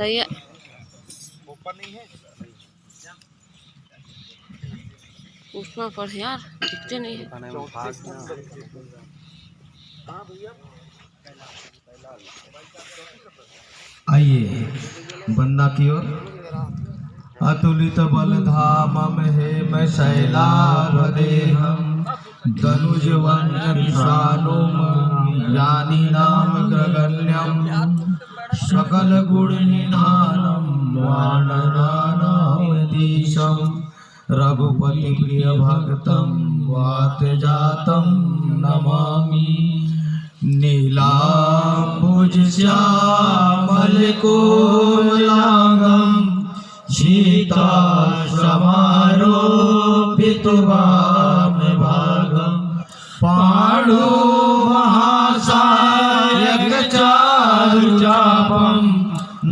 ये उसमें पर यार दिखते नहीं है। आइए बंदा की ओर। अतुलित बल धाम हे मैं शैलावदेहम धनुज वर्ण विषाणुम यानी नाम ग्रगण्यम सकल गुण निधानम वानरानामधीशम रघुपति प्रिय भक्तम वात जातम नमामि नीलांबुज श्यामल कोमलांगम सीता समारोपितवाम भागम पाणो महासायक चारुचापम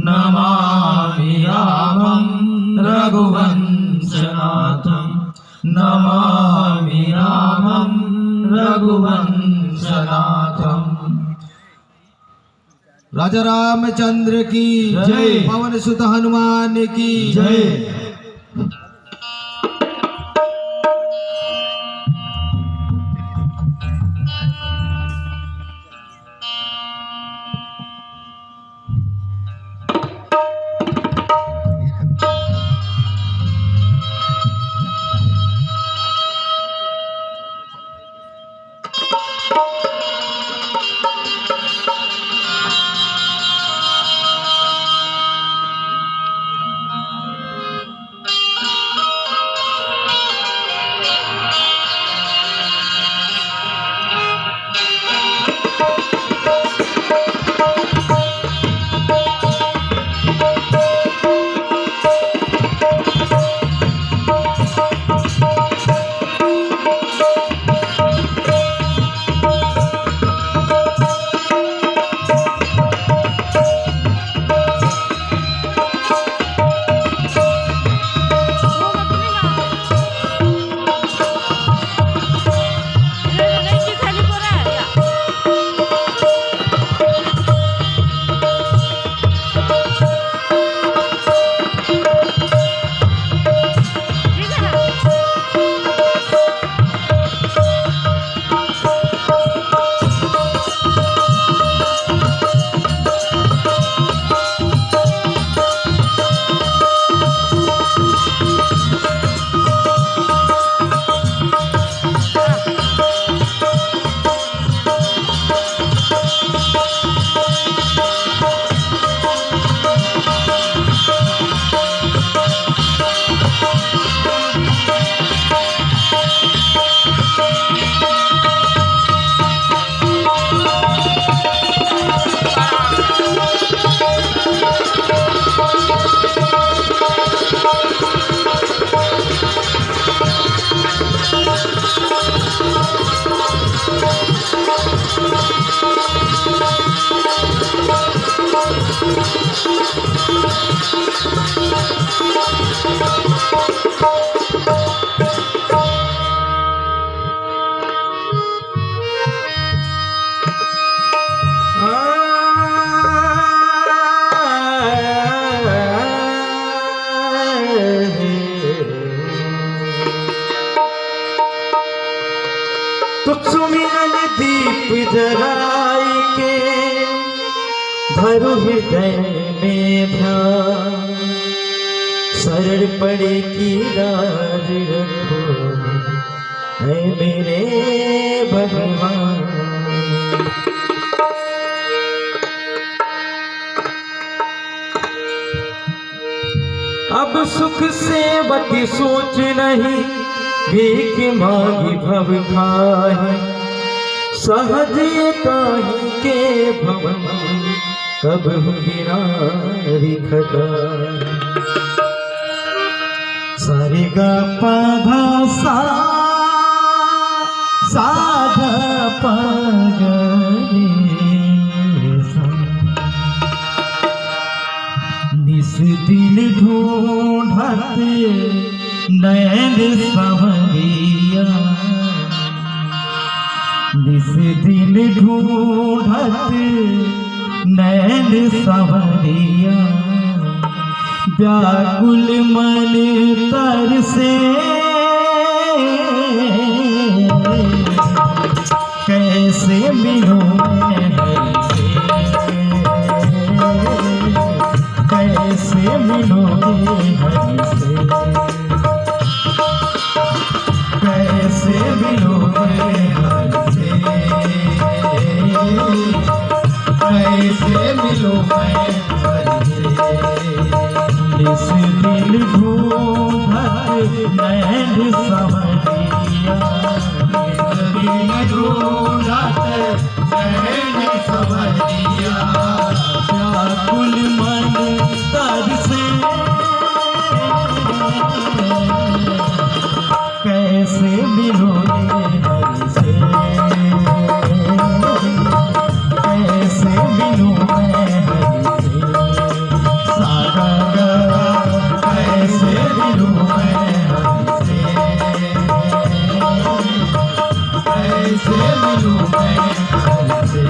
नमामि रामं रघुवंशनाथं नमामि रामं रघुवंशनाथं। राजा रामचंद्र की जय, पवन सुत हनुमान की जय। दीप जराई के धरु हृदय में ध्यान शरण पड़े की राज रखो है मेरे भगवान। अब सुख सेवती सोच नहीं भीख मांगी भव खाए सहज काही के भवन कब गिरारी खटा सारे गा पाधा सा साधा पगरे निस दिन ढूंढत नैन सवरिया निस दिन ढूंढत नैन सवरिया व्याकुल मन तरसे कैसे मिलूं मैं हरि से, कैसे मिलूं मैं हरि से, कैसे मिलूं मैं हरि से, कैसे मिलूं मैं हरि से। इस दिल ढूंढत नैन सवरिया, इस दिल ढूंढत नैन सवरिया, व्याकुल मन तरसे कैसे मिलूं मैं हरि से, कैसे मिलूं मैं हरि से। कैसे मिलूं मैं हरि से, कैसे मिलूं मैं हरि से।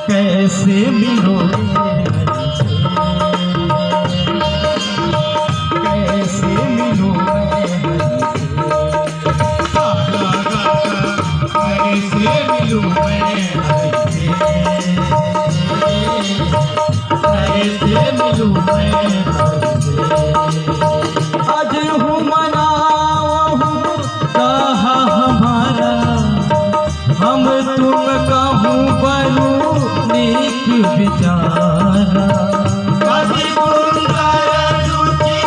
कैसे मिलो हरि से, कैसे मिलो हरि से। कैसे मिलो हरि से, कैसे मिलो हरि से। आज हूँ मनाओ कहा हमारा, हम तुम कहूँ बनू नीक विचारा। अति सुंदर रुचि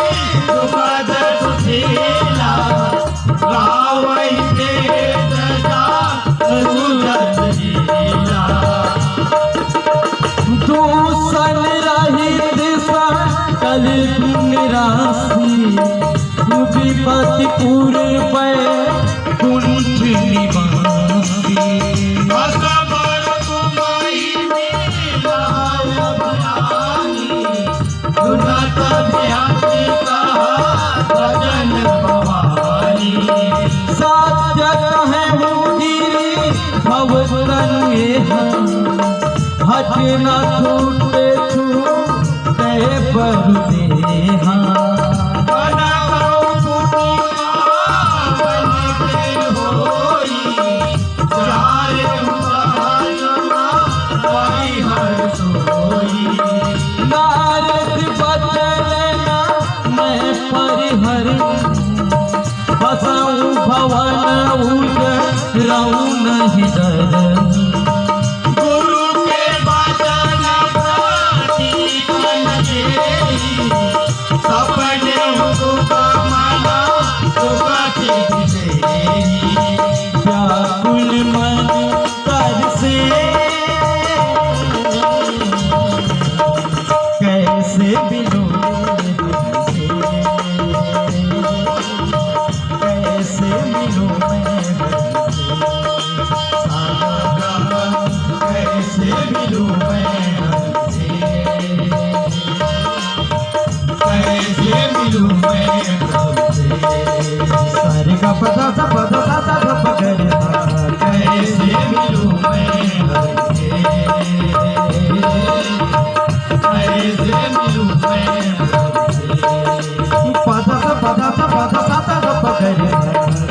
सुखद सुशीला, गावै के सदा सुरत लीला। दूषण रहित सकल निरासी, विपत्ति पूर्वै कुंठ निवासी। हट न छूटे छूटे पर देहा, नारद बचलना मैं परिहर, बसऊँ भवन उजरऊँ नहीं डर। व्याकुल मन तरसे कैसे मिलूं हरि से, कैसे मिलूं मैं हरि से। कैसे मिलूं मैं हरि से, कैसे मिलूं मैं प्रभु से। सारे का पता सा पता सा सा सा पकड़ना, कैसे मिलूं मैं हरि से, कैसे मिलूं मैं प्रभु से। पता सा पता सा पता सा सा पकड़ना,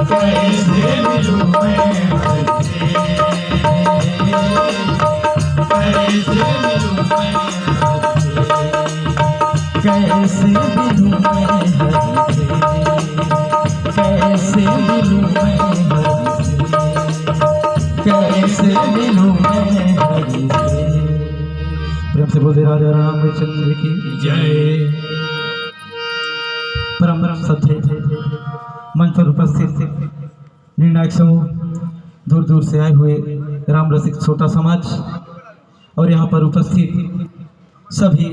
कैसे मिलूं मैं हरि से, कैसे मिलूं मैं हरि से, कैसे मिलूं मैं हरि से, कैसे मिलूं मैं हरि से, कैसे मिलूं मैं हरि से। प्रेम से बोलते राजा रामचंद्र की जय। परम परम सत्य मंच पर उपस्थित निर्णायक समूह, दूर दूर से आए हुए राम रसिक छोटा समाज और यहाँ पर उपस्थित सभी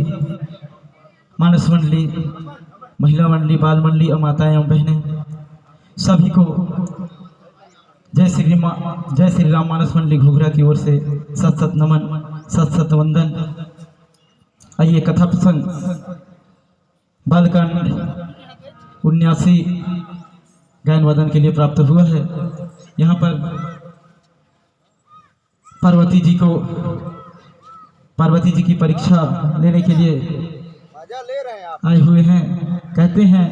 मानस मंडली, महिला मंडली, बाल मंडली और माताएं एवं बहनें, सभी को जय श्री राम मानस मंडली घुघरा की ओर से सत सत नमन, सत सत वंदन। आइए कथा प्रसंग बालकांड 79 गायन वादन के लिए प्राप्त हुआ है। यहाँ पर पार्वती जी की परीक्षा लेने के लिए आए हुए हैं। कहते हैं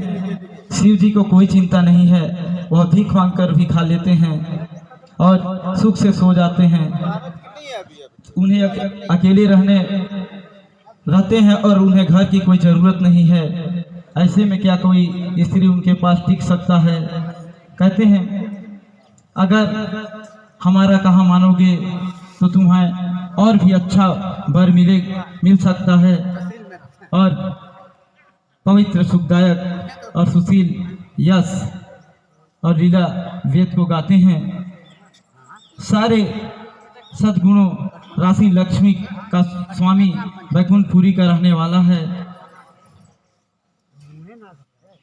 शिव जी को कोई चिंता नहीं है, वह भीख मांग कर भी खा लेते हैं और सुख से सो जाते हैं। उन्हें अकेले रहते हैं और उन्हें घर की कोई ज़रूरत नहीं है। ऐसे में क्या कोई स्त्री उनके पास टिक सकता है। कहते हैं अगर हमारा कहा मानोगे तो तुम्हें और भी अच्छा वर मिल सकता है। और पवित्र सुखदायक और सुशील यश और लीला वेद को गाते हैं। सारे सद्गुणों राशि लक्ष्मी का स्वामी बैकुंठपुरी का रहने वाला है।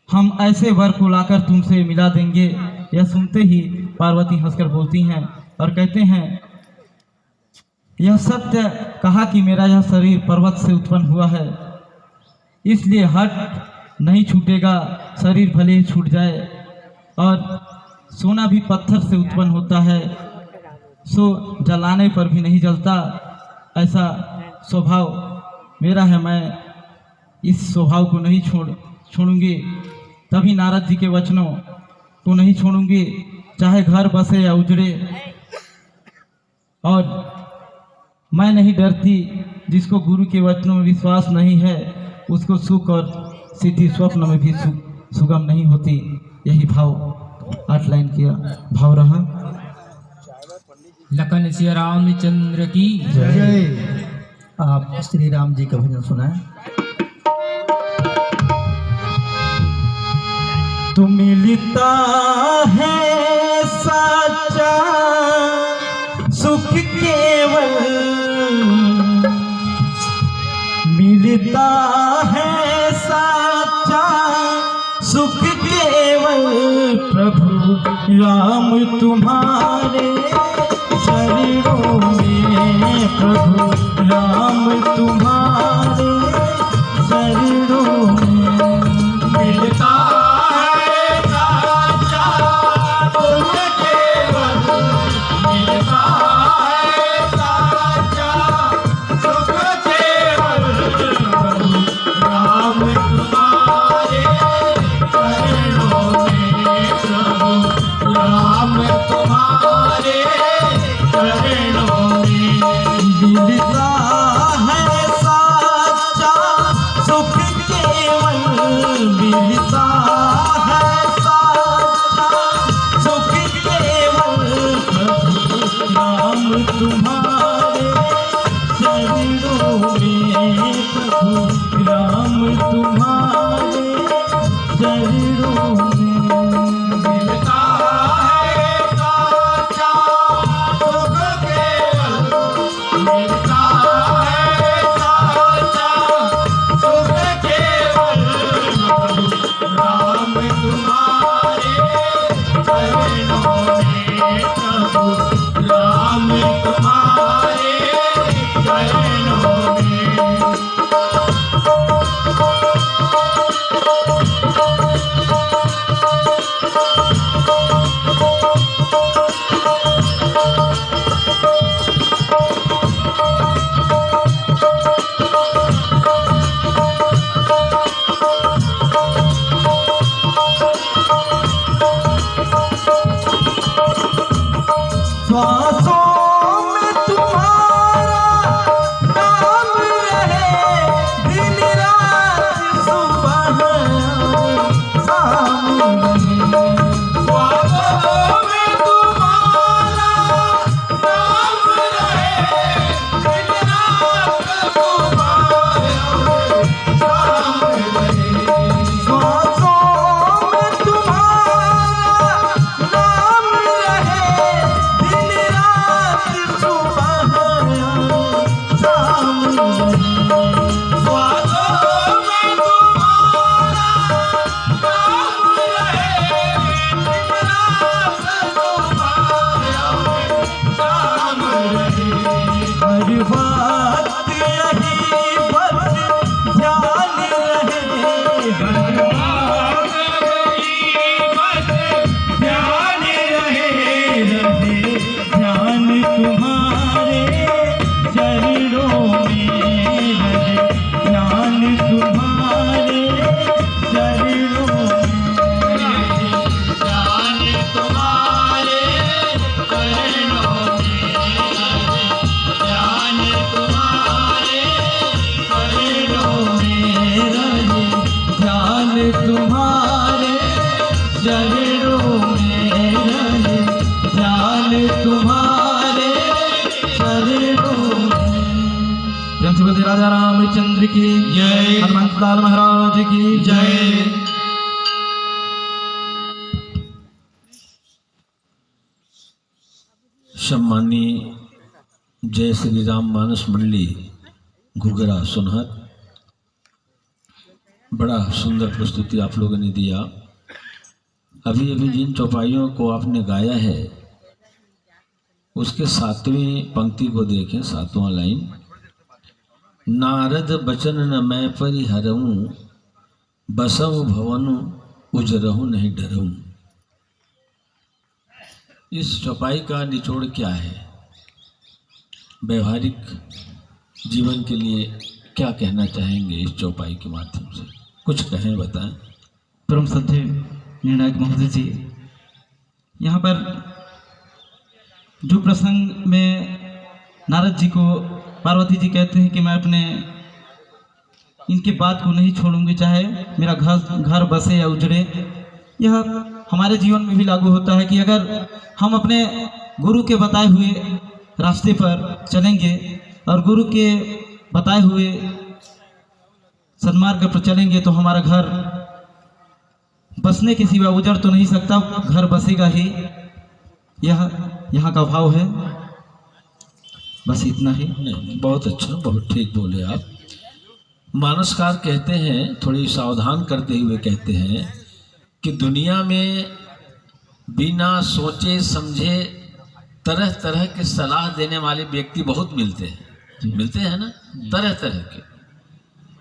हम ऐसे वर को लाकर तुमसे मिला देंगे। यह सुनते ही पार्वती हंसकर बोलती हैं और कहते हैं यह सत्य कहा कि मेरा यह शरीर पर्वत से उत्पन्न हुआ है, इसलिए हट नहीं छूटेगा। शरीर भले ही छूट जाए और सोना भी पत्थर से उत्पन्न होता है, सो जलाने पर भी नहीं जलता। ऐसा स्वभाव मेरा है, मैं इस स्वभाव को नहीं छोड़ूंगी। तभी नारद जी के वचनों को नहीं छोड़ूंगी, चाहे घर बसे या उजड़े। और मैं नहीं डरती, जिसको गुरु के वचनों में विश्वास नहीं है उसको सुख और सिद्धि स्वप्न में भी सुगम नहीं होती। यही भाव 8 लाइन किया भाव रहा। लखन सिया रामचंद्र की जय। आप श्री राम जी का भजन सुनाएं। तू मिलता है सच्चा सुख केवल, मिलता है सच्चा सुख केवल, प्रभु राम तुम्हारे शरणों में, प्रभु राम तुम्हारे शरणों में। मिलता है सच्चा सुख केवल, मिलता है सच्चा सुख केवल, प्रभु राम तुम्हारे शरणों में, प्रभु राम तुम्हारे शरणों में। मिलता है सच्चा सुख केवल, मिलता है सच्चा सुख केवल, प्रभु राम तुम्हारे शरणों में, प्रभु राम तुम्हारे शरणों में। मिलता है सच्चा सुख केवल, मिलता है सच्चा सुख केवल, राम तुम्हारे चरणों में, प्रभु राम तुम्हारे चरणों में। लाल महाराज की जय। सम्मानीय जय श्री राम मानस मंडली घुघरा सोनहत, बड़ा सुंदर प्रस्तुति आप लोगों ने दिया। अभी अभी जिन चौपाइयों को आपने गाया है उसके 7वीं पंक्ति को देखें, 7वां लाइन। नारद बचन न मैं परिहरऊं, बसऊं भवनु उजरहूं नहीं डरऊं। इस चौपाई का निचोड़ क्या है? व्यवहारिक जीवन के लिए क्या कहना चाहेंगे इस चौपाई के माध्यम से? कुछ कहें, बताएं। परम श्रद्धेय निर्णायक महोदय जी, यहाँ पर जो प्रसंग में नारद जी को पार्वती जी कहते हैं कि मैं अपने इनकी बात को नहीं छोड़ूंगी, चाहे मेरा घर बसे या उजड़े, यह हमारे जीवन में भी लागू होता है कि अगर हम अपने गुरु के बताए हुए रास्ते पर चलेंगे और गुरु के बताए हुए सन्मार्ग पर चलेंगे तो हमारा घर बसने के सिवा उजड़ तो नहीं सकता, घर बसेगा ही। यह यहाँ का भाव है, बस इतना ही। नहीं, बहुत अच्छा, बहुत ठीक बोले आप। मानसकार कहते हैं, थोड़ी सावधान करते हुए कहते हैं कि दुनिया में बिना सोचे समझे तरह तरह के सलाह देने वाले व्यक्ति बहुत मिलते हैं ना, तरह तरह के।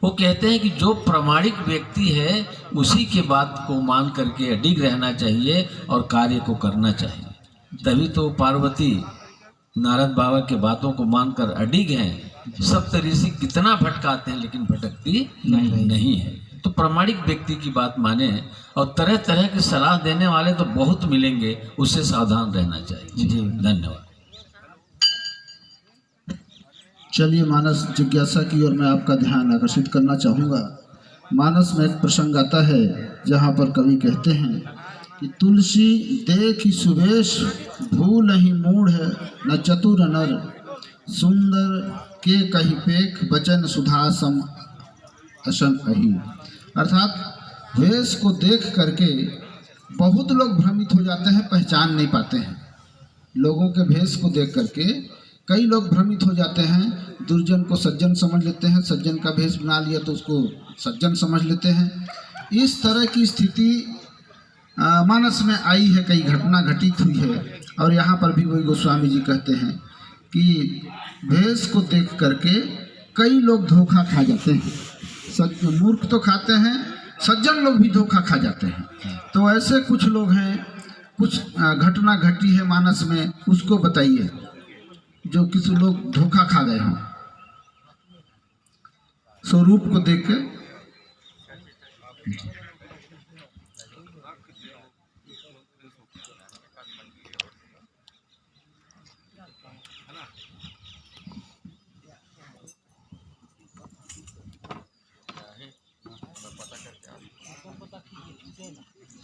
वो कहते हैं कि जो प्रामाणिक व्यक्ति है उसी के बात को मान करके अडिग रहना चाहिए और कार्य को करना चाहिए। तभी तो पार्वती नारद बाबा के बातों को मानकर अडिग हैं। सप्त ऋषि कितना भटकाते हैं लेकिन भटकती नहीं है। तो प्रामाणिक व्यक्ति की बात माने, और तरह तरह की सलाह देने वाले तो बहुत मिलेंगे, उससे सावधान रहना चाहिए। जी, धन्यवाद। चलिए, मानस जिज्ञासा की ओर मैं आपका ध्यान आकर्षित करना चाहूँगा। मानस में एक प्रसंग आता है जहाँ पर कवि कहते हैं कि तुलसी देखि सुवेश भूल ही मूढ़ न चतुर नर, सुंदर के कही पेख बचन सुधा सम असन अही। अर्थात वेश को देख करके बहुत लोग भ्रमित हो जाते हैं, पहचान नहीं पाते हैं। लोगों के भेष को देख करके कई लोग भ्रमित हो जाते हैं, दुर्जन को सज्जन समझ लेते हैं, सज्जन का भेष बना लिया तो उसको सज्जन समझ लेते हैं। इस तरह की स्थिति मानस में आई है, कई घटना घटित हुई है। और यहाँ पर भी वही गोस्वामी जी कहते हैं कि भेष को देख करके कई लोग धोखा खा जाते हैं। मूर्ख तो खाते हैं, सज्जन लोग भी धोखा खा जाते हैं। तो ऐसे कुछ लोग हैं, कुछ घटना घटी है मानस में, उसको बताइए जो किसी लोग धोखा खा गए हों स्वरूप को देख के।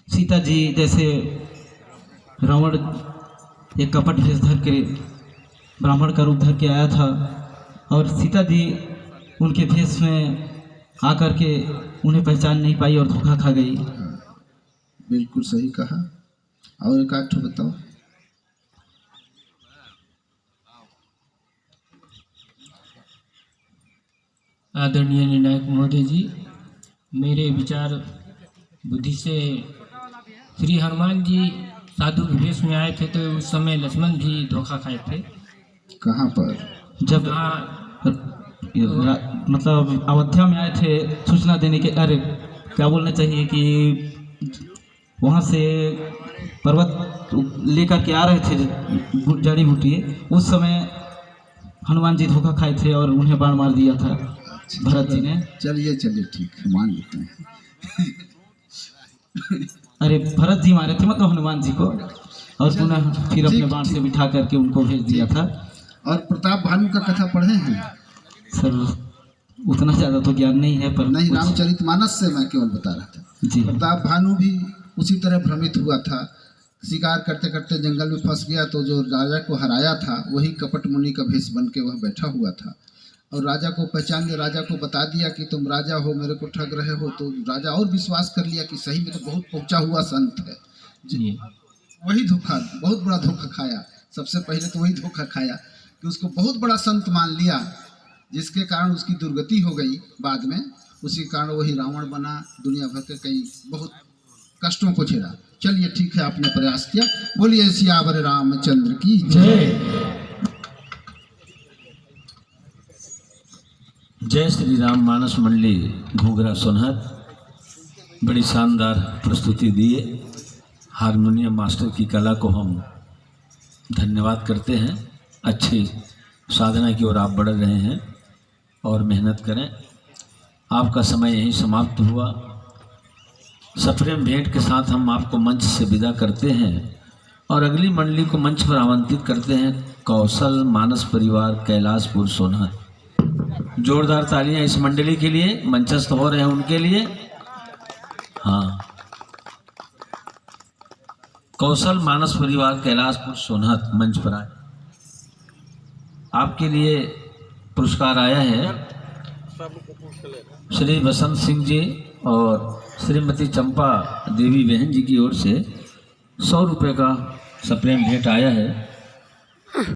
सीता जी जैसे रावण एक कपट भेष धर के ब्राह्मण का रूप धर के आया था और सीता जी उनके भेष में आकर के उन्हें पहचान नहीं पाई और धोखा खा गई। बिल्कुल सही कहा। और एक आठ बताओ। आदरणीय निर्णायक महोदय जी, मेरे विचार बुद्धि से श्री हनुमान जी साधु के वेश में आए थे तो उस समय लक्ष्मण भी धोखा खाए थे। कहाँ पर? जब मतलब अयोध्या में आए थे सूचना देने के, अरे क्या बोलना चाहिए कि वहाँ से पर्वत लेकर के आ रहे थे जड़ी बूटी, उस समय हनुमान जी धोखा खाए थे और उन्हें बाण मार दिया था भरत जी ने। चलिए चलिए ठीक है, मान लेते हैं। अरे भरत जी मारे थे मतलब हनुमान जी को, और पुनः फिर अपने बाण से बिठा करके उनको भेज दिया था। और प्रताप भानु का कथा पढ़े हैं? सर उतना ज़्यादा तो ज्ञान नहीं है, पर नहीं, रामचरितमानस से मैं केवल बता रहा था जी। प्रताप भानु भी उसी तरह भ्रमित हुआ था, शिकार करते करते जंगल में फंस गया तो जो राजा को हराया था वही कपट मुनि का भेष बन के वह बैठा हुआ था और राजा को पहचान लिया, राजा को बता दिया कि तुम राजा हो, मेरे को ठग रहे हो। तो राजा और विश्वास कर लिया कि सही में तो बहुत पहुंचा हुआ संत है जी। वही धोखा, बहुत बड़ा धोखा खाया। सबसे पहले तो वही धोखा खाया कि उसको बहुत बड़ा संत मान लिया, जिसके कारण उसकी दुर्गति हो गई बाद में। उसी कारण वही रावण बना, दुनिया भर के कई बहुत कष्टों को झेला। चलिए ठीक है, आपने प्रयास किया। बोलिए सियावर रामचंद्र की जय। जय श्री राम। मानस मंडली घूंघरा सोनहत बड़ी शानदार प्रस्तुति दिए। हारमोनियम मास्टर की कला को हम धन्यवाद करते हैं। अच्छी साधना की ओर आप बढ़ रहे हैं और मेहनत करें। आपका समय यहीं समाप्त हुआ। सप्रेम भेंट के साथ हम आपको मंच से विदा करते हैं और अगली मंडली को मंच पर आमंत्रित करते हैं। कौशल मानस परिवार कैलाशपुर सोनहत। जोरदार तालियां इस मंडली के लिए, मंचस्थ हो रहे हैं उनके लिए। हाँ, कौशल मानस परिवार कैलाशपुर सोनहत मंच पर आए। आपके लिए पुरस्कार आया है श्री बसंत सिंह जी और श्रीमती चंपा देवी बहन जी की ओर से 100 रुपये का सप्रेम भेंट आया है।